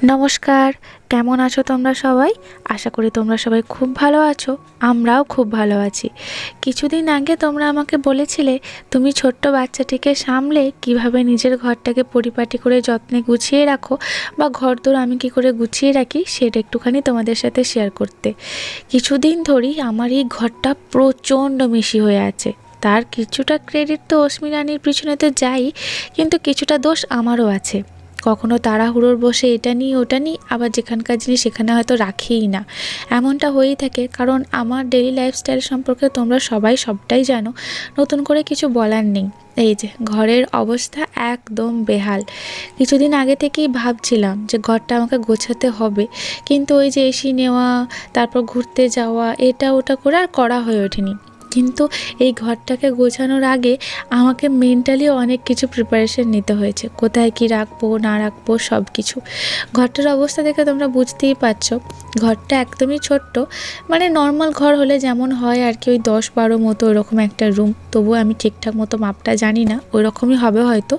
নমস্কার, কেমন আছো তোমরা সবাই? আশা করি তোমরা সবাই খুব ভালো আছো। আমরাও খুব ভালো আছি। কিছুদিন আগে তোমরা আমাকে বলেছিলে তুমি ছোট্ট বাচ্চাটিকে সামলে কিভাবে নিজের ঘরটাকে পরিপাটি করে যত্নে গুছিয়ে রাখো, বা ঘরদোর আমি কি করে গুছিয়ে রাখি সেটা একটুখানি তোমাদের সাথে শেয়ার করতে। কিছুদিন ধরেই আমার এই ঘরটা প্রচণ্ড মিশি হয়ে আছে। তার কিছুটা ক্রেডিট তো অস্মি রানীর পিছনে তো যাই, কিন্তু কিছুটা দোষ আমারও আছে। কখনো তাড়াহুড়োর বসে এটা নিই ওটা নিই, আবার যেখানকার জিনিস সেখানে হয়তো রাখিই না। এমনটা হয়েই থাকে, কারণ আমার ডেইলি লাইফস্টাইল সম্পর্কে তোমরা সবাই সবটাই জানো, নতুন করে কিছু বলার নেই। এই যে ঘরের অবস্থা একদম বেহাল। কিছুদিন আগে থেকেই ভাবছিলাম যে ঘরটা আমাকে গোছাতে হবে, কিন্তু ওই যে এসি নেওয়া, তারপর ঘুরতে যাওয়া, এটা ওটা করে আর করা হয়ে ওঠেনি। কিন্তু এই ঘরটাকে গোছানোর আগে আমাকে মেন্টালি অনেক কিছু প্রিপারেশন নিতে হয়েছে, কোথায় কি রাখবো না রাখবো সব কিছু। ঘরটার অবস্থা দেখে তোমরা বুঝতেই পারছো, ঘরটা একদমই ছোট্ট, মানে নর্মাল ঘর হলে যেমন হয় আর কি, ওই 10-12 মতো ওরকম একটা রুম। তবুও আমি ঠিকঠাক মতো মাপটা জানি না, ওই রকমই হবে হয়তো।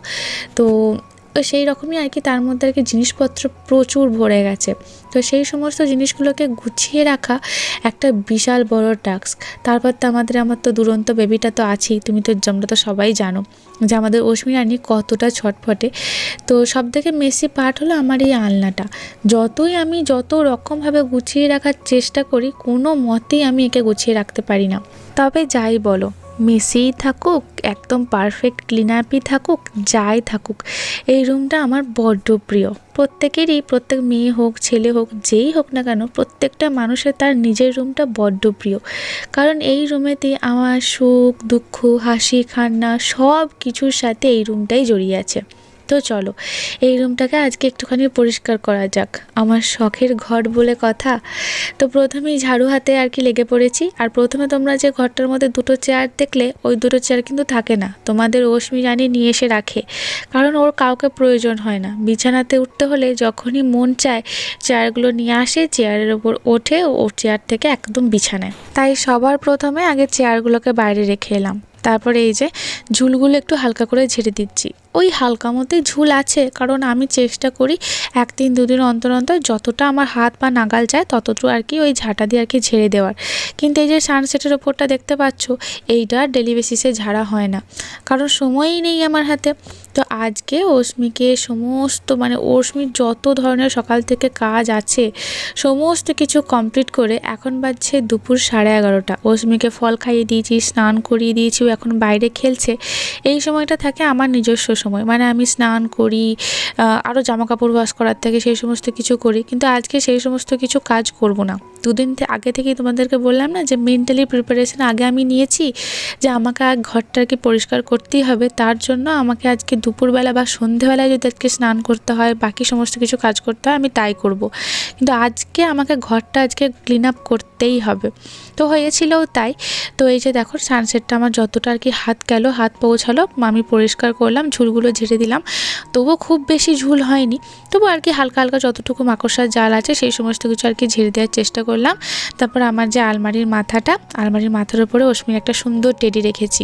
তো সেই রকমই আর কি, তার মধ্যে আর কি জিনিসপত্র প্রচুর ভরে গেছে। তো সেই সমস্ত জিনিসগুলোকে গুছিয়ে রাখা একটা বিশাল বড় টাস্ক। তারপর তো আমার তো দুরন্ত বেবিটা তো আছেই, তোমরা তো সবাই জানো যে আমাদের অস্মি রানী কতটা ছটফটে। তো সব থেকে মেসি পার্ট হলো আমার এই আলনাটা। আমি যত রকমভাবে গুছিয়ে রাখার চেষ্টা করি, কোনো মতেই আমি একে গুছিয়ে রাখতে পারি না। তবে যাই বলো, মেসিই থাকুক, একদম পারফেক্ট ক্লিন আপই থাকুক, যাই থাকুক, এই রুমটা আমার বড্ড প্রিয়। প্রত্যেক মেয়ে হোক ছেলে হোক যেই হোক না কেন, প্রত্যেকটা মানুষের তার নিজের রুমটা বড্ড প্রিয়। কারণ এই রুমেতে আমার সুখ দুঃখ হাসি কান্না সব কিছুর সাথে এই রুমটাই জড়িয়ে আছে। তো চলো এই রুমটাকে আজকে একটুখানি পরিষ্কার করা যাক, আমার শখের ঘর বলে কথা। তো প্রথমেই ঝাড়ু হাতে আর কি লেগে পড়েছি। আর প্রথমে তোমরা যে ঘরটার মধ্যে দুটো চেয়ার দেখলে, ওই দুটো চেয়ার কিন্তু থাকে না, তোমাদের অস্মি রানী নিয়ে এসে রাখে। কারণ ওর কাউকে প্রয়োজন হয় না, বিছানাতে উঠতে হলে যখনই মন চায় চেয়ারগুলো নিয়ে আসে, চেয়ারের ওপর ওঠে, ও চেয়ার থেকে একদম বিছানায়। তাই সবার প্রথমে আগে চেয়ারগুলোকে বাইরে রেখে এলাম। তারপরে এই যে ঝুলগুলো একটু হালকা করে ঝেড়ে দিচ্ছি। ওই হালকা মতোই ঝুল আছে, কারণ আমি চেষ্টা করি 1-2 দিন অন্তর অন্তর যতটা আমার হাত পা নাগাল যায় ততটুকু আর কি ওই ঝাঁটা দিয়ে আর কি ঝেড়ে দেওয়ার। কিন্তু এই যে সানসেটের ওপরটা দেখতে পাচ্ছ, এইটা ডেলি বেসিসে ঝাড়া হয় না, কারণ সময়ই নেই আমার হাতে। তো আজকে অস্মিকে অস্মির যত ধরনের সকাল থেকে কাজ আছে সমস্ত কিছু কমপ্লিট করে এখন বাজছে দুপুর 11:30। অস্মিকে ফল খাইয়ে দিয়েছি, স্নান করিয়ে দিয়েছি, ও এখন বাইরে খেলছে। এই সময়টা থাকে আমার নিজস্ব সময়, মানে আমি স্নান করি, আরও জামাকাপড় ওয়াশ করার থেকে সেই সমস্ত কিছু করি। কিন্তু আজকে সেই সমস্ত কিছু কাজ করব না। দুদিন আগে থেকেই তোমাদেরকে বললাম না যে মেন্টালি প্রিপারেশন আগে আমি নিয়েছি, যে আমাকে ঘরটাকে পরিষ্কার করতেই হবে। তার জন্য আমাকে আজকে দুপুরবেলা বা সন্ধেবেলায় যদি আজকে স্নান করতে হয়, বাকি সমস্ত কিছু কাজ করতে হয়, আমি তাই করব। কিন্তু আজকে আমাকে ঘরটা ক্লিন আপ করতেই হবে। তো হয়েছিলও তাই। তো এই যে দেখো সানসেটটা আমার যতটা আর কি হাত পৌঁছালো আমি পরিষ্কার করলাম, ঝুলগুলো ঝেড়ে দিলাম। তবুও খুব বেশি ঝুল হয়নি, তবু আর কি হালকা হালকা যতটুকু মাকড়সার জাল আছে সেই সমস্ত কিছু আর কি ঝেড়ে দেওয়ার চেষ্টা করলাম। তারপর আমার যে আলমারির মাথার উপরে অস্মির একটা সুন্দর টেডি রেখেছি।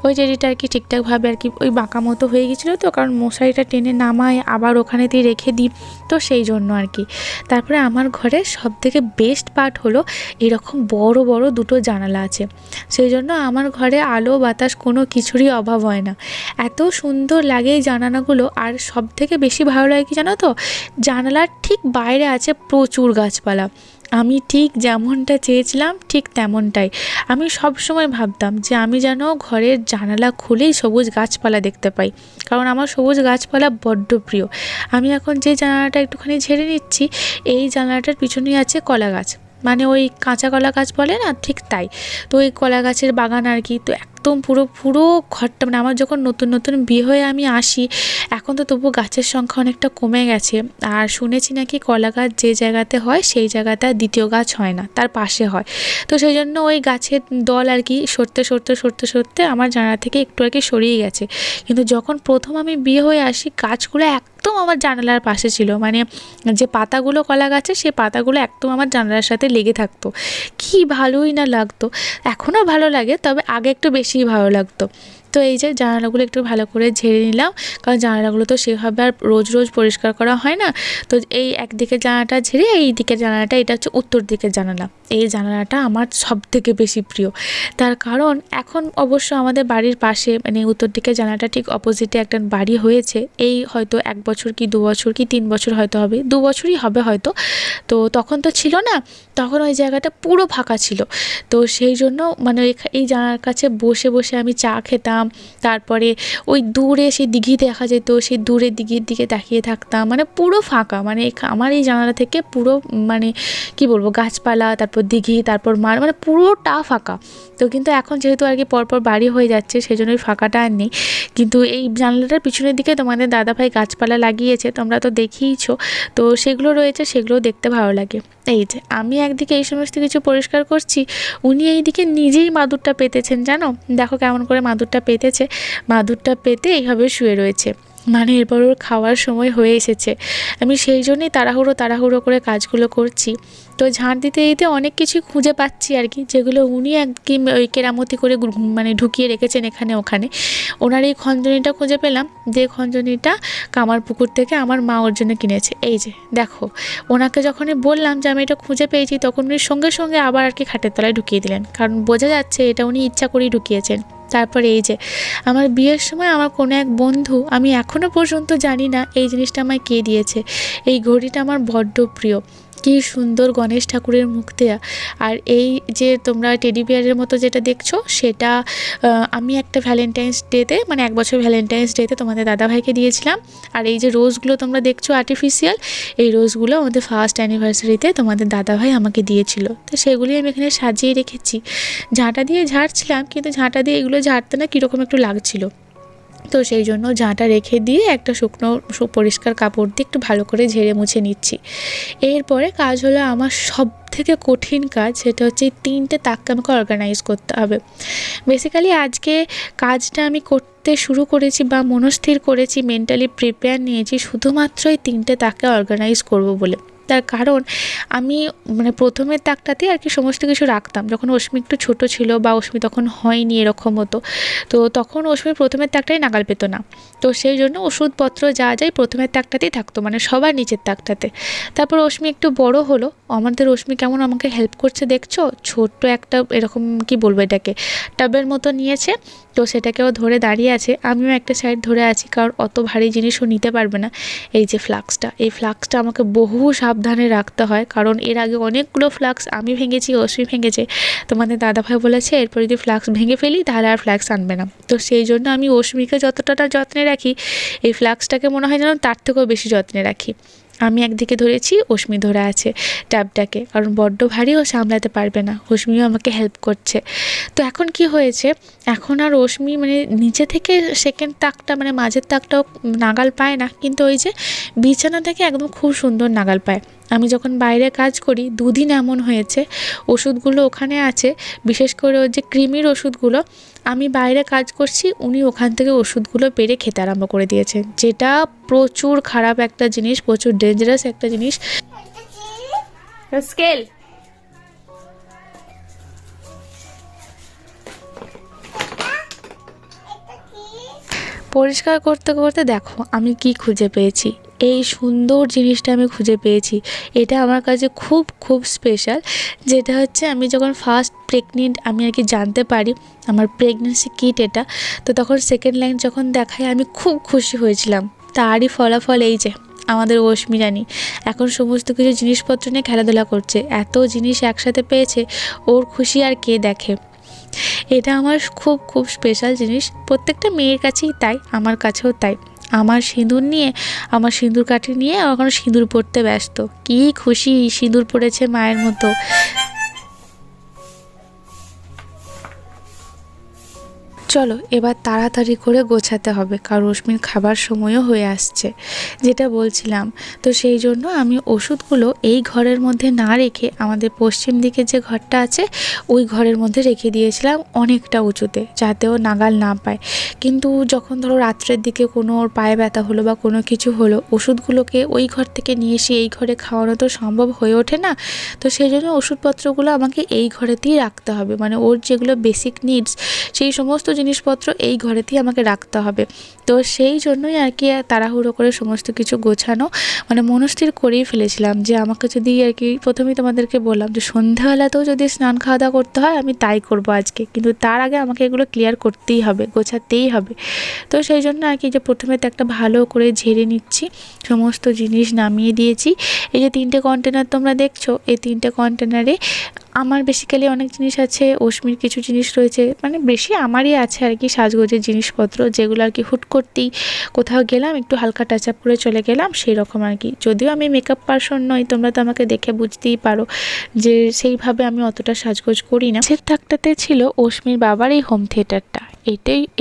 ওই টেডিটা আর কি ঠিকঠাকভাবে আর কি ওই বাঁকা মতো হয়ে গেছিলো, তো কারণ মশারিটা টেনে নামায় আবার ওখানেতেই রেখে দিই, তো সেই জন্য আর কি। তারপরে আমার ঘরে সব থেকে বেস্ট পার্ট হলো এরকম বড় বড় দুটো জানালা আছে। সেই জন্য আমার ঘরে আলো বাতাস কোনো কিছুরই অভাব হয় না, এত সুন্দর লাগে এই জানালাগুলো। আর সব থেকে বেশি ভালো লাগে কি জানো তো, জানালার ঠিক বাইরে আছে প্রচুর গাছপালা। আমি ঠিক যেমনটা চেয়েছিলাম ঠিক তেমনটাই। আমি সব সময় ভাবতাম যে আমি যেন ঘরের জানালা খুলেই সবুজ গাছপালা দেখতে পাই, কারণ আমার সবুজ গাছপালা বড্ড প্রিয়। আমি এখন যে জানালাটা একটুখানি ঝেড়ে নিচ্ছি, এই জানালাটার পিছনেই আছে কলা গাছ, মানে ওই কাঁচা কলা গাছ বলে না, ঠিক তাই। তো ওই কলা গাছের বাগান আর কি। তো একদম পুরো ঘরটা, মানে আমার যখন নতুন নতুন বিয়ে হয়ে আমি আসি, এখন তো তবু গাছের সংখ্যা অনেকটা কমে গেছে। আর শুনেছি নাকি কলা গাছ যে জায়গাতে হয় সেই জায়গাতে আর দ্বিতীয় গাছ হয় না, তার পাশে হয়। তো সেই জন্য ওই গাছের দল আর কি সরতে আমার জানালা থেকে একটু আর কি সরিয়ে গেছে। কিন্তু যখন প্রথম আমি বিয়ে হয়ে আসি, গাছগুলো একদম আমার জানালার পাশে ছিল, মানে যে পাতাগুলো কলা গাছে সেই পাতাগুলো একদম আমার জানালার সাথে লেগে থাকতো। কি ভালোই না লাগতো, এখনও ভালো লাগে, তবে আগে একটু বেশিই ভালো লাগতো। তো এই যে জানালাগুলো একটু ভালো করে ঝেড়ে নিলাম, কারণ জানালাগুলো তো সেভাবে আর রোজ রোজ পরিষ্কার করা হয় না। তো এই একদিকে জানালাটা ঝেড়ে এই দিকের জানালাটা, এটা হচ্ছে উত্তর দিকের জানালা, এই জানালাটা আমার সব থেকে বেশি প্রিয়। তার কারণ এখন অবশ্য আমাদের বাড়ির পাশে মানে উত্তর দিকের জানালাটা ঠিক অপোজিটে একটা বাড়ি হয়েছে, এই হয়তো 1 বছর কি 2 বছর কি 3 বছর হয়তো হবে, 2 বছরই হবে হয়তো। তো তখন তো ছিল না, তখন ওই জায়গাটা পুরো ফাঁকা ছিল। তো সেই জন্য মানে এই জানালার কাছে বসে বসে আমি চা খেতাম, তারপরে ওই দূরে সেই দিঘি দেখা যেত, সেই দূরে দিঘির দিকে তাকিয়ে থাকতাম, মানে পুরো ফাঁকা, মানে আমার এই জানালা থেকে পুরো মানে কি বলবো, গাছপালা, তারপর দিঘি, তারপর মাঠ, মানে পুরোটা ফাঁকা। তো কিন্তু এখন যেহেতু আর কি পরপর বাড়ি হয়ে যাচ্ছে, সেই জন্য ওই ফাঁকাটা আর নেই। কিন্তু এই জানলাটার পিছনের দিকে তোমাদের দাদাভাই গাছপালা লাগিয়েছে, তোমরা তো দেখিয়েছো, তো সেগুলো রয়েছে, সেগুলো দেখতে ভালো লাগে। এই যে আমি একদিকে এই সমস্ত কিছু পরিষ্কার করছি, উনি এইদিকে নিজেই মাদুরটা পেতেছেন, জানো, দেখো কেমন করে মাদুরটা পেতেছে। মাদুরটা পেতে এইভাবে শুয়ে রয়েছে, মানে এরপর ওর খাওয়ার সময় হয়ে এসেছে। আমি সেই জন্যই তাড়াহুড়ো করে কাজগুলো করছি। তো ঝাঁট দিতে দিতে অনেক কিছুই খুঁজে পাচ্ছি আর কি, যেগুলো উনি একদিন ওই কেরামতি করে মানে ঢুকিয়ে রেখেছেন এখানে ওখানে। ওনার এই খঞ্জনিটা খুঁজে পেলাম, যে খঞ্জনিটা কামারপুকুর থেকে আমার মা ওর জন্য কিনেছে। এই যে দেখো, ওনাকে যখনই বললাম যে আমি এটা খুঁজে পেয়েছি, তখন উনি সঙ্গে সঙ্গে আবার আর কি খাটের তলায় ঢুকিয়ে দিলেন, কারণ বোঝা যাচ্ছে এটা উনি ইচ্ছা করেই ঢুকিয়েছেন। তারপরে এই যে আমার বিয়ের সময় আমার কোনো এক বন্ধু, আমি এখনও পর্যন্ত জানি না এই জিনিসটা আমায় কে দিয়েছে, এই ঘড়িটা আমার বড্ড প্রিয়, কী সুন্দর গণেশ ঠাকুরের মুখ দেয়া। আর এই যে তোমরা টেডি বিয়ারের মতো যেটা দেখছো, সেটা আমি একটা ভ্যালেন্টাইন্স ডেতে, মানে 1 বছর ভ্যালেন্টাইন্স ডেতে তোমাদের দাদাভাইকে দিয়েছিলাম। আর এই যে রোজগুলো তোমরা দেখছো আর্টিফিশিয়াল, এই রোজগুলো আমাদের ফার্স্ট অ্যানিভার্সারিতে তোমাদের দাদাভাই আমাকে দিয়েছিল। তো সেগুলি আমি এখানে সাজিয়ে রেখেছি। ঝাঁটা দিয়ে ঝাড়ছিলাম, কিন্তু ঝাঁটা দিয়ে এগুলো ঝাড়তে না কীরকম একটু লাগছিল, তো সেই জন্য ঝাঁটা রেখে দিয়ে একটা শুকনো পরিষ্কার কাপড় দিয়ে একটু ভালো করে ঝেড়ে মুছে নিচ্ছি। এরপরে কাজ হলো আমার সব থেকে কঠিন কাজ, সেটা হচ্ছে এই 3টে তাককে আমাকে অর্গানাইজ করতে হবে। বেসিক্যালি আজকে কাজটা আমি করতে শুরু করেছি বা মনস্থির করেছি, মেন্টালি প্রিপেয়ার নিয়েছি শুধুমাত্র এই 3টে তাককে অর্গানাইজ করব বলে। তার কারণ আমি মানে প্রথমের তাকটাতে আর কি সমস্ত কিছু রাখতাম, যখন অশ্মি একটু ছোট ছিল বা অশ্মি তখন হয়নি এরকম হতো, তো তখন অশ্মি প্রথমের তাকটাই নাগাল পেতো না। তো সেই জন্য ওষুধপত্র যা যায় প্রথমের তাকটাতেই থাকতো, মানে সবার নিচের তাকটাতে। তারপর অশ্মি একটু বড় হলো, আমাদের অশ্মি কেমন আমাকে হেল্প করছে দেখছো, ছোট্ট একটা এরকম কি বলবো এটাকে, টাবের মতো নিয়েছে, তো সেটাকেও ধরে দাঁড়িয়ে আছে, আমিও একটা সাইড ধরে আছি, কারণ অত ভারী জিনিসও নিতে পারবে না। এই যে ফ্লাক্সটা, এই ফ্লাক্সটা আমাকে বহু সাবধানে রাখতে হয়, কারণ এর আগে অনেকগুলো ফ্লাক্স আমি ভেঙেছি, অশ্মি ভেঙেছে। তোমাদের দাদাভাই বলেছে এরপর যদি ফ্লাক্স ভেঙে ফেলি তাহলে আর ফ্লাক্স আনবে না। তো সেই জন্য আমি অশ্মিকে যতটা যত্নে রাখি, এই ফ্লাক্সটাকে মনে হয় যেন তার থেকেও বেশি যত্নে রাখি। আমি একদিকে ধরেছি, অশ্মি ধরে আছে ট্যাবটাকে, কারণ বড্ড ভারীও সামলাতে পারবে না, অশ্মিও আমাকে হেল্প করছে। তো এখন কি হয়েছে, এখন আর অশ্মি মানে নিচে থেকে সেকেন্ড তাকটা মানে মাঝের তাকটাও নাগাল পায় না, কিন্তু ওই যে বিছানা থেকে একদম খুব সুন্দর নাগাল পায়। আমি যখন বাইরে কাজ করি, 2 দিন এমন হয়েছে, ওষুধগুলো ওখানে আছে, বিশেষ করে ওর যে কৃমির ওষুধগুলো, আমি বাইরে কাজ করছি, উনি ওখান থেকে ওষুধগুলো পেরে খেতে আরম্ভ করে দিয়েছেন, যেটা প্রচুর খারাপ একটা জিনিস, প্রচুর ডেঞ্জারাস একটা জিনিস। স্কেল পরিষ্কার করতে করতে দেখো আমি কি খুঁজে পেয়েছি, এই সুন্দর জিনিসটা আমি খুঁজে পেয়েছি। এটা আমার কাছে খুব খুব স্পেশাল, যেটা হচ্ছে আমি যখন ফার্স্ট প্রেগনেন্ট আমি আর কি জানতে পারি আমার প্রেগনেন্সি কিট এটা, তো তখন সেকেন্ড লাইন যখন দেখায় আমি খুব খুশি হয়েছিলাম। তারই ফলাফল এই যে আমাদের অশ্মি রানী এখন সমস্ত কিছু জিনিসপত্র নিয়ে খেলাধুলা করছে, এত জিনিস একসাথে পেয়েছে, ওর খুশি আর কে দেখে। এটা আমার খুব খুব স্পেশাল জিনিস, প্রত্যেকটা মেয়ের কাছেই তাই, আমার কাছেও তাই। আমার সিঁদুর নিয়ে, আমার সিঁদুর কাঠি নিয়ে এখন সিঁদুর পরতে ব্যস্ত, কী খুশি, সিঁদুর পরেছে মায়ের মতো। চলো এবার তাড়াতাড়ি করে গোছাতে হবে, কারণ রশ্মির খাবার সময়ও হয়ে আসছে, যেটা বলছিলাম। তো সেই জন্য আমি ওষুধগুলো এই ঘরের মধ্যে না রেখে আমাদের পশ্চিম দিকে যে ঘরটা আছে ওই ঘরের মধ্যে রেখে দিয়েছিলাম, অনেকটা উঁচুতে, যাতে ও নাগাল না পায়। কিন্তু যখন ধরো রাত্রের দিকে কোনো ওর পায়ে ব্যথা হলো বা কোনো কিছু হলো, ওষুধগুলোকে ওই ঘর থেকে নিয়ে এসে এই ঘরে খাওয়ানো তো সম্ভব হয়ে ওঠে না। তো সেই জন্য ওষুধপত্রগুলো আমাকে এই ঘরেতেই রাখতে হবে, মানে ওর যেগুলো বেসিক নিডস সেই সমস্ত জিনিসপত্র এই ঘরেতেই আমাকে রাখতে হবে। তো সেই জন্যই আর কি তাড়াহুড়ো করে সমস্ত কিছু গোছানো মানে মনস্থির করেই ফেলেছিলাম যে আমাকে যদি আর কি প্রথমেই তোমাদেরকে বললাম যে সন্ধ্যাবেলাতেও যদি স্নান খাওয়া দাওয়া করতে হয় আমি তাই করব আজকে, কিন্তু তার আগে আমাকে এগুলো ক্লিয়ার করতেই হবে, গোছাতেই হবে। তো সেই জন্য আর কি যে প্রথমে তো একটা ভালো করে ঝেড়ে নিচ্ছি, সমস্ত জিনিস নামিয়ে দিয়েছি। এই যে 3টে কন্টেনার তোমরা দেখছো, এই 3টে কন্টেনারে আমার বেসিক্যালি অনেক জিনিস আছে, অশ্মির কিছু জিনিস রয়েছে, মানে বেশি আমারই আছে আর কি সাজগোজের জিনিসপত্র, যেগুলো আর কি হুট করতেই কোথাও গেলাম একটু হালকা টাচ আপ করে চলে গেলাম সেই রকম আর কি। যদিও আমি মেকআপ পার্সন নই, তোমরা তো আমাকে দেখে বুঝতেই পারো যে সেইভাবে আমি অতটা সাজগোজ করি না। সে থাকটাতে ছিল অশ্মির বাবার এই হোম থিয়েটারটা।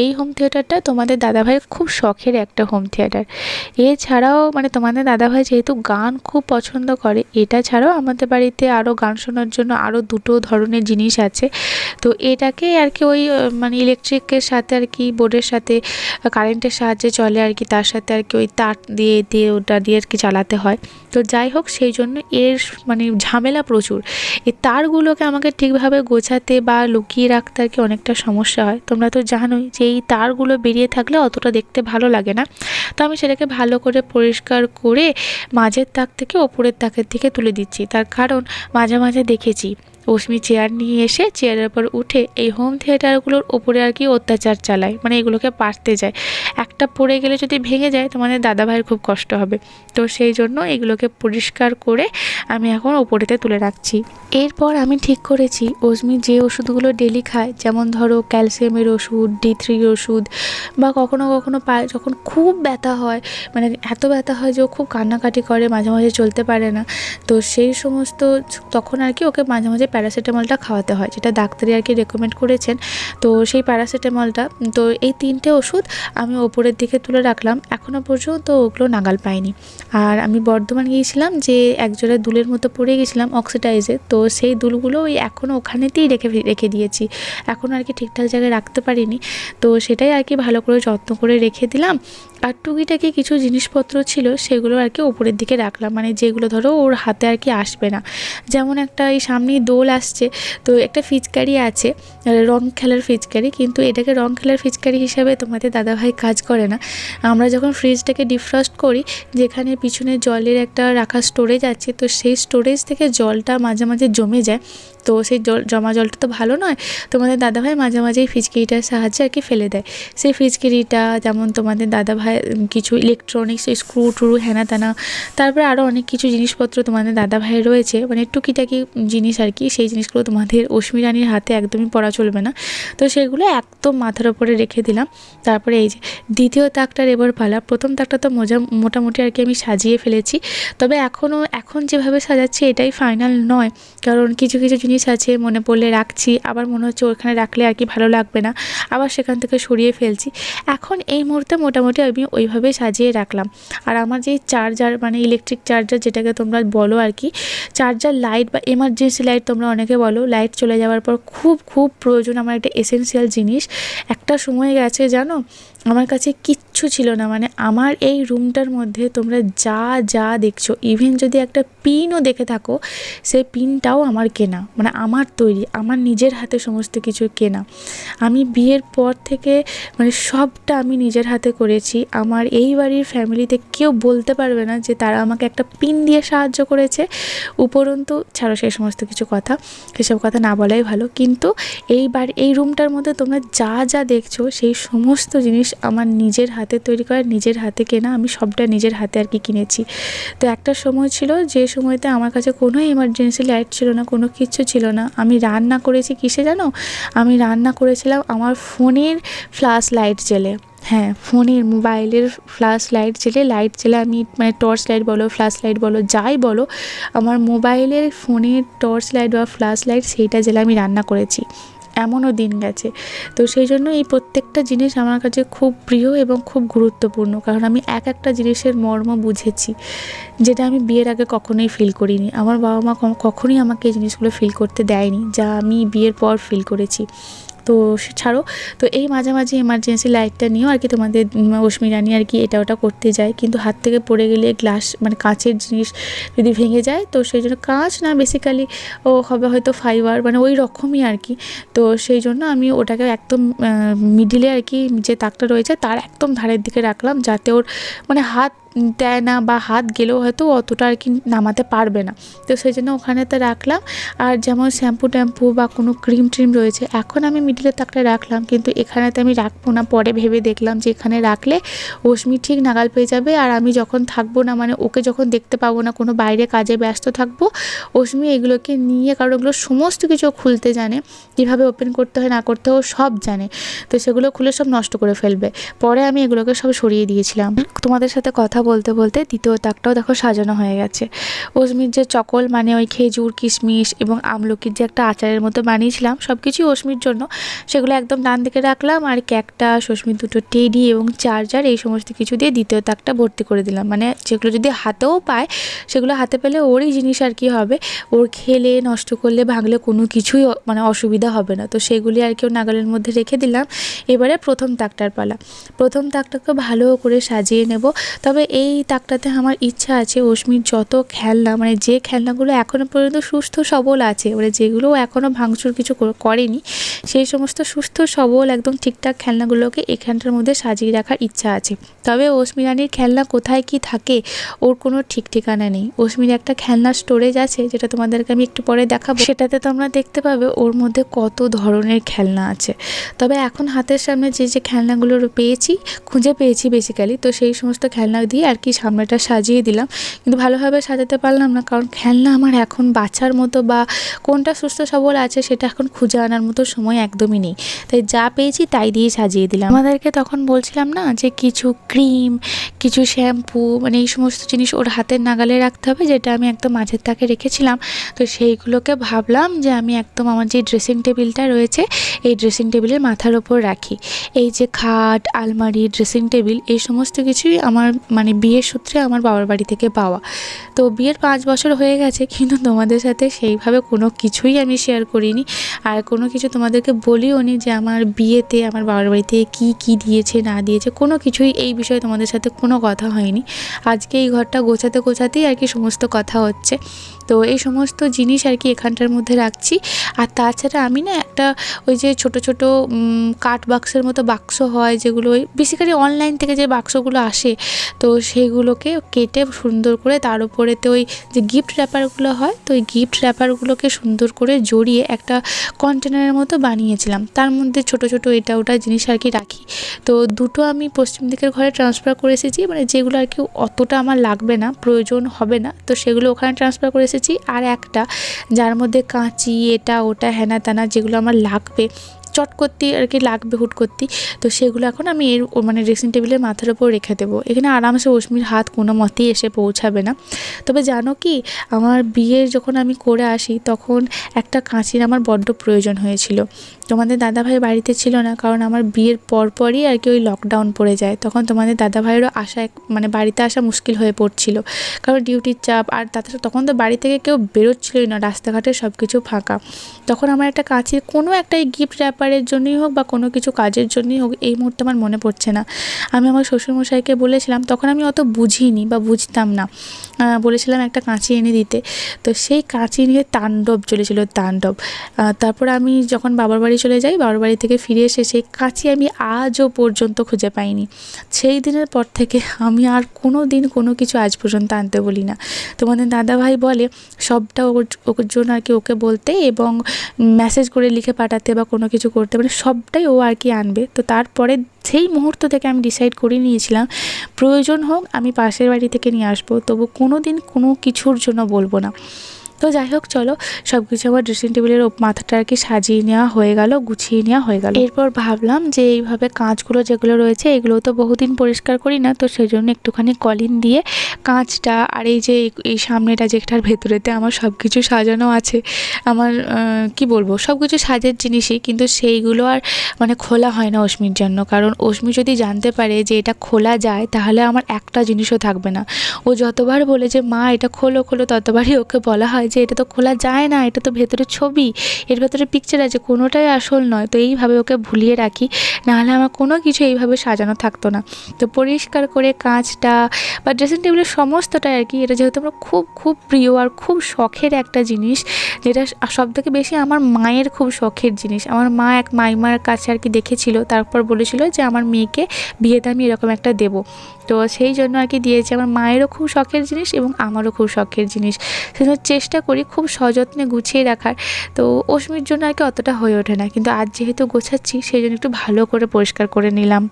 এই হোম থিয়েটারটা তোমাদের দাদাভাইয়ের খুব শখের একটা হোম থিয়েটার। এছাড়াও মানে তোমাদের দাদাভাই যেহেতু গান খুব পছন্দ করে, এটা ছাড়াও আমাদের বাড়িতে আরও গান শোনার জন্য আরও 2টো ধরনের জিনিস আছে। তো এটাকে আর কি ওই মানে ইলেকট্রিকের সাথে আর কি বোর্ডের সাথে কারেন্টের সাহায্যে চলে আর কি, তার সাথে আর কি ওই তার দিয়ে ওটা দিয়ে আর কি চালাতে হয়। তো যাই হোক, সেই জন্য এর মানে ঝামেলা প্রচুর। এই তারগুলোকে আমাকে ঠিকভাবে গোছাতে বা লুকিয়ে রাখতে আর কি অনেকটা সমস্যা হয়। তোমরা তো জানোই যে এই তারগুলো বেরিয়ে থাকলে অতটা দেখতে ভালো লাগে না। তো আমি সেটাকে ভালো করে পরিষ্কার করে মাঝের তাক থেকে ওপরের তাকের দিকে তুলে দিচ্ছি। তার কারণ মাঝে মাঝে দেখেছি অশ্মি চেয়ার নিয়ে এসে চেয়ারের উপর উঠে এই হোম থিয়েটারগুলোর ওপরে আর কি অত্যাচার চালায়, মানে এগুলোকে পারতে যায়। একটা পড়ে গেলে যদি ভেঙে যায় তোমাদের দাদাভাইয়ের খুব কষ্ট হবে। তো সেই জন্য এগুলোকে পরিষ্কার করে আমি এখন ওপরেতে তুলে রাখছি। এরপর আমি ঠিক করেছি অশ্মি যে ওষুধগুলো ডেলি খায়, যেমন ধরো ক্যালসিয়ামের ওষুধ, D3 ওষুধ, বা কখনো কখনো পায়ে যখন খুব ব্যথা হয়, মানে এত ব্যথা হয় যে ও খুব কান্নাকাটি করে, মাঝে মাঝে চলতে পারে না। তো সেই সমস্ত তখন আর কি ওকে মাঝে মাঝে প্যারাসিটামলটা খাওয়াতে হয়, যেটা ডাক্তারই আর কি রেকমেন্ড করেছেন। তো সেই প্যারাসিটামলটা, তো এই 3টে ওষুধ আমি ওপরের দিকে তুলে রাখলাম। এখনও পর্যন্ত ওগুলো নাগাল পাইনি। আর আমি বর্ধমান গিয়েছিলাম, যে একজোড়া দুলের মতো পরে গেছিলাম অক্সিডাইজে, তো সেই দুলগুলো ওই এখনও ওখানেতেই রেখে দিয়েছি, এখন আর কি ঠিকঠাক জায়গায় রাখতে পারিনি। তো সেটাই আর কি ভালো করে যত্ন করে রেখে দিলাম। আর টুকিটাকি কিছু জিনিসপত্র ছিল সেগুলো আর কি ওপরের দিকে রাখলাম, মানে যেগুলো ধরো ওর হাতে আর কি আসবে না। যেমন একটা এই সামনেই দোল আসছে, তো একটা ফিচকারি আছে রং খেলার ফিচকারি, কিন্তু এটাকে রং খেলার ফিচকারি হিসাবে তোমাদের দাদাভাই কাজ করে না। আমরা যখন ফ্রিজটাকে ডিফ্রস্ট করি, যেখানে পিছনে জলের একটা রাখা স্টোরেজ আছে, তো সেই স্টোরেজ থেকে জলটা মাঝে মাঝে জমে যায়। তো সেই জমা জলটা তো ভালো নয়, তোমাদের দাদাভাই মাঝে মাঝে এই ফিচকারিটার সাহায্যে আর কি ফেলে দেয়। সেই ফিচকারিটা যেমন তোমাদের দাদাভাই কিছু ইলেকট্রনিক্স স্ক্রু ট্রু হ্যানা ত্যানা, তারপরে আরও অনেক কিছু জিনিসপত্র তোমাদের দাদাভাইয়ের রয়েছে, মানে টুকিটাকি জিনিস আর কি। সেই জিনিসগুলো তোমাদের অশ্মি রানীর হাতে একদমই পড়া চলবে না। তো সেগুলো একদম মাথার ওপরে রেখে দিলাম। তারপরে এই যে দ্বিতীয় তাকটার এবার পালা। প্রথম তাকটা তো মোটামুটি আর কি আমি সাজিয়ে ফেলেছি, তবে এখন যেভাবে সাজাচ্ছি এটাই ফাইনাল নয়, কারণ কিছু কিছু জিনিস আছে মনে পড়লে রাখছি, আবার মনে হচ্ছে ওখানে রাখলে আর কি ভালো লাগবে না, আবার সেখান থেকে সরিয়ে ফেলছি। এখন এই মুহূর্তে মোটামুটি আমি ওইভাবেই সাজিয়ে রাখলাম। আর আমার যেই চার্জার, মানে ইলেকট্রিক চার্জার যেটাকে তোমরা বলো আর কি, চার্জার লাইট বা এমার্জেন্সি লাইট তোমরা অনেকে বলো, লাইট চলে যাওয়ার পর খুব খুব প্রয়োজন আমার একটা এসেনশিয়াল জিনিস। একটা সময় গেছে জানো, আমার কাছে কিচ্ছু ছিল না, মানে আমার এই রুমটার মধ্যে তোমরা যা যা দেখছো, ইভেন যদি একটা পিনও দেখে থাকো, সেই পিনটাও আমার কেনা, মানে আমার তৈরি, আমার নিজের হাতে সমস্ত কিছু কেনা। আমি বিয়ের পর থেকে মানে সবটা আমি নিজের হাতে করেছি। আমার এই বাড়ির ফ্যামিলিতে কেউ বলতে পারবে না যে তারা আমাকে একটা পিন দিয়ে সাহায্য করেছে। উপরন্তু ছাড়ো সেই সমস্ত কিছু কথা, সেসব কথা না বলাই ভালো। কিন্তু এই রুমটার মধ্যে তোমরা যা যা দেখছো সেই সমস্ত জিনিস আমার নিজের হাতে তৈরি করা, নিজের হাতে কেনা, আমি সবটা নিজের হাতে আর কি কিনেছি। তো একটা সময় ছিল যে সময়তে আমার কাছে কোনো এমার্জেন্সি লাইট ছিল না, কোনো কিচ্ছু ছিল না। আমি রান্না করেছি কিসে জানো? আমি রান্না করেছিলাম আমার ফোনের ফ্ল্যাশ লাইট জেলে। হ্যাঁ, ফোনের মোবাইলের ফ্ল্যাশ লাইট জেলে আমি, মানে টর্চ লাইট বলো, ফ্ল্যাশ লাইট বলো, যাই বলো, আমার মোবাইলের ফোনের টর্চ লাইট বা ফ্ল্যাশ লাইট সেইটা জেলে আমি রান্না করেছি। এমনও দিন গেছে। তো সেই জন্য এই প্রত্যেকটা জিনিস আমার কাছে খুব প্রিয় এবং খুব গুরুত্বপূর্ণ, কারণ আমি একটা জিনিসের মর্ম বুঝেছি, যেটা আমি বিয়ের আগে কখনোই ফিল করিনি। আমার বাবা মা কখনোই আমাকে এই জিনিসগুলো ফিল করতে দেয়নি, যা আমি বিয়ের পর ফিল করেছি। তো তো ছাড়ো। তো এই মাঝামাঝি এমার্জেন্সি লাইটটা নিয়েও আর কি তোমাদের অস্মি রানী আর কি এটা ওটা করতে যায়, কিন্তু হাত থেকে পড়ে গেলে গ্লাস মানে কাঁচের জিনিস যদি ভেঙে যায়, তো সেই জন্য কাঁচ না বেসিক্যালি ও হবে হয়তো ফাইবার মানে ওই রকমই আর কি। তো সেই জন্য আমি ওটাকে একদম মিডিলে আর কি যে তাকটা রয়েছে তার একদম ধারের দিকে রাখলাম, যাতে ওর মানে হাত দেয় না বা হাত গেলেও হয়তো অতটা আর কি নামাতে পারবে না। তো সেই জন্য ওখানেতে রাখলাম। আর যেমন শ্যাম্পু ট্যাম্পু বা কোনো ক্রিম ট্রিম রয়েছে এখন আমি মিডিলের তাকটা রাখলাম, কিন্তু এখানেতে আমি রাখবো না। পরে ভেবে দেখলাম যে এখানে রাখলে অস্মি ঠিক নাগাল পেয়ে যাবে, আর আমি যখন থাকবো না মানে ওকে যখন দেখতে পাবো না, কোনো বাইরে কাজে ব্যস্ত থাকবো, অস্মি এগুলোকে নিয়ে, কারণ ওগুলো সমস্ত কিছু খুলতে জানে, কীভাবে ওপেন করতে হয় না করতে হয় সব জানে। তো সেগুলো খুলে সব নষ্ট করে ফেলবে। পরে আমি এগুলোকে সব সরিয়ে দিয়েছিলাম। তোমাদের সাথে কথা বলতে বলতে দ্বিতীয় তাকটাও দেখো সাজানো হয়ে গেছে। অস্মির যে চকল মানে ওই খেজুর কিশমিশ এবং আমলকির যে একটা আচারের মতো বানিয়েছিলাম সব কিছুই অস্মির জন্য, সেগুলো একদম ডান দিকে রাখলাম। আর ক্যাকটাস, অস্মির দুটো টেডি এবং চার্জার এই সমস্ত কিছু দিয়ে দ্বিতীয় তাকটা ভর্তি করে দিলাম। মানে যেগুলো যদি হাতেও পায় সেগুলো হাতে পেলে ওরই জিনিস আর কি হবে, ওর খেলে নষ্ট করলে ভাঙলে কোনো কিছুই মানে অসুবিধা হবে না। তো সেগুলি আর কি ওর নাগালের মধ্যে রেখে দিলাম। এবারে প্রথম তাকটার পালা। প্রথম তাকটাকে ভালো করে সাজিয়ে নেব। তবে এই তাকটাতে আমার ইচ্ছা আছে অস্মির যত খেলনা মানে যে খেলনাগুলো এখনও পর্যন্ত সুস্থ সবল আছে, মানে যেগুলো এখনও ভাঙচুর কিছু করেনি, সেই সমস্ত সুস্থ সবল একদম ঠিকঠাক খেলনাগুলোকে এখানটার মধ্যে সাজিয়ে রাখার ইচ্ছা আছে। তবে অস্মি রানীর খেলনা কোথায় কি থাকে ওর কোনো ঠিক ঠিকানা নেই। অস্মির একটা খেলনা স্টোরেজ আছে যেটা তোমাদেরকে আমি একটু পরে দেখাবো, সেটাতে তোমরা দেখতে পাবে ওর মধ্যে কত ধরনের খেলনা আছে। তবে এখন হাতের সামনে যে যে খেলনাগুলো খুঁজে পেয়েছি বেসিক্যালি, তো সেই সমস্ত খেলনা দিয়ে আর কি সামনেটা সাজিয়ে দিলাম। কিন্তু ভালোভাবে সাজাতে পারলাম না, কারণ খেলনা আমার এখন বাছার মতো বা কোনটা সুস্থ সবল আছে সেটা এখন খুঁজে আনার মতো সময় একদমই নেই। তাই যা পেয়েছি তাই দিয়ে সাজিয়ে দিলাম। আমাদেরকে তখন বলছিলাম না যে কিছু ক্রিম, কিছু শ্যাম্পু মানে এই সমস্ত জিনিস ওর হাতের নাগালে রাখতে হবে, যেটা আমি একদম মাঝের তাকে রেখেছিলাম। তো সেইগুলোকে ভাবলাম যে আমি একদম আমার যে ড্রেসিং টেবিলটা রয়েছে এই ড্রেসিং টেবিলের মাথার ওপর রাখি। এই যে খাট, আলমারি, ড্রেসিং টেবিল এই সমস্ত কিছুই আমার মানে বিয়ের সূত্রে আমার বাবার বাড়ি থেকে পাওয়া। তো বিয়ের 5 বছর হয়ে গেছে, কিন্তু তোমাদের সাথে সেইভাবে কোনো কিছুই আমি শেয়ার করিনি, আর কোনো কিছু তোমাদেরকে বলিও নি যে আমার বিয়েতে আমার বাবার বাড়িতে কী কী দিয়েছে না দিয়েছে, কোনো কিছুই এই বিষয়ে তোমাদের সাথে কোনো কথা হয়নি। আজকে এই ঘরটা গোছাতেই আর কি সমস্ত কথা হচ্ছে। তো এই সমস্ত জিনিস আর কি এখানটার মধ্যে রাখছি। আর তাছাড়া আমি না একটা ওই যে ছোট ছোট কাঠ বাক্সের মতো বাক্স হয় যেগুলো ওই বেসিক্যালি অনলাইন থেকে যে বাক্সগুলো আসে, তো সেইগুলোকে কেটে সুন্দর করে তার উপরেতে ওই যে গিফট র্যাপারগুলো হয়, তো ওই গিফট র্যাপারগুলোকে সুন্দর করে জড়িয়ে একটা কন্টেনারের মতো বানিয়েছিলাম। তার মধ্যে ছোট ছোট এটা ওটা জিনিস আর কি রাখি। তো দুটো আমি পশ্চিম দিকের ঘরে ট্রান্সফার করে এসেছি, মানে যেগুলো আর কি অতটা আমার লাগবে না, প্রয়োজন হবে না, তো সেগুলো ওখানে ট্রান্সফার করে এসেছি। আর একটা যার মধ্যে কাঁচি এটা ওটা হেনা তেনা যেগুলো আমার লাগবে চট করতে আর কি লাগবে হুট করতে, তো সেগুলো এখন আমি এর মানে ড্রেসিং টেবিলের মাথার ওপর রেখে দেবো। এখানে আরামসে অস্মির হাত কোনো মতেই এসে পৌঁছাবে না। তবে জানো কি, আমার বিয়ের যখন আমি করে আসি তখন একটা কাঁচির আমার বড্ড প্রয়োজন হয়েছিল। তোমাদের দাদাভাই বাড়িতে ছিল না, কারণ আমার বিয়ের পরপরই আর কি ওই লকডাউন পড়ে যায়। তখন তোমাদের দাদাভাইয়েরও আসা মানে বাড়িতে আসা মুশকিল হয়ে পড়ছিল, কারণ ডিউটির চাপ, আর তাতে তখন তো বাড়ি থেকে কেউ বেরোচ্ছিলই না, রাস্তাঘাটে সব কিছু ফাঁকা। তখন আমার একটা কাঁচির কোনো একটা গিফট র্যাপারের জন্যই হোক বা কোনো কিছু কাজের জন্যই হোক, এই মুহূর্তে আমার মনে পড়ছে না, আমি আমার শ্বশুরমশাইকে বলেছিলাম, তখন আমি অত বুঝিনি বা বুঝতাম না, বলেছিলাম একটা কাঁচি এনে দিতে। তো সেই কাঁচি নিয়ে তাণ্ডব চলেছিল, তাণ্ডব। তারপর আমি যখন বাবার বাড়ি চলে যাই, বাবার বাড়ি থেকে ফিরে এসে সেই কাঁচি আমি আজও পর্যন্ত খুঁজে পাইনি। সেই দিনের পর থেকে আমি আর কোনো দিন কোনো কিছু আজ পর্যন্ত আনতে বলি না। তোমাদের দাদাভাই বলে সবটা ওর জন্য আর কি ওকে বলতে এবং মেসেজ করে লিখে পাঠাতে বা কোনো কিছু করতে, মানে সবটাই ও আর কি আনবে। তো তারপরে সেই মুহূর্ত থেকে আমি ডিসাইড করে নিয়েছিলাম প্রয়োজন হোক আমি পাশের বাড়ি থেকে নিয়ে আসবো, তবু কোনো দিন কোনো কিছুর জন্য বলবো না। তো যাই হোক, চলো সব কিছু আমার ড্রেসিং টেবিলের মাথাটা আর কি সাজিয়ে নেওয়া হয়ে গেল, গুছিয়ে নেওয়া হয়ে গেল। এরপর ভাবলাম যে এইভাবে কাঁচগুলো যেগুলো রয়েছে এগুলো তো বহুদিন পরিষ্কার করি না, তো সেই জন্য একটুখানি কলিন দিয়ে কাঁচটা আর এই যে এই সামনেটা যেটার ভেতরেতে আমার সব কিছু সাজানো আছে, আমার কি বলবো সব কিছু সাজের জিনিসই, কিন্তু সেইগুলো আর মানে খোলা হয় না অস্মির জন্য। কারণ অস্মি যদি জানতে পারে যে এটা খোলা যায় তাহলে আমার একটা জিনিসও থাকবে না। ও যতবার বলে যে মা এটা খোলো খোলো, ততবারই ওকে বলা হয় যে এটা তো খোলা যায় না, এটা তো ভেতরে ছবি, এর ভেতরে পিকচার আছে, কোনোটাই আসল নয়। তো এইভাবে ওকে ভুলিয়ে রাখি, নাহলে আমার কোনো কিছু এইভাবে সাজানো থাকতো না। তো পরিষ্কার করে কাঁচটা বা ড্রেসিং টেবিলের সমস্তটাই আর কি, এটা যেহেতু আমার খুব খুব প্রিয় আর খুব শখের একটা জিনিস, যেটা সবথেকে বেশি আমার মায়ের খুব শখের জিনিস। আমার মা এক মাইমার কাছে আর কি দেখেছিল, তারপর বলেছিল যে আমার মেয়েকে বিয়েতে আমি এরকম একটা দেবো। তো সেই জন্য আর কি দিয়েছি। আমার মায়েরও খুব শখের জিনিস এবং আমারও খুব শখের জিনিস, সেজন্য চেষ্টা করি খুব সযত্নে গুছিয়ে রাখার। তো অশ্মির জন্য আর কি অতটা হয়ে ওঠে না, কিন্তু আজ যেহেতু গোছাচ্ছি সেই জন্য একটু ভালো করে পরিষ্কার করে নিলাম।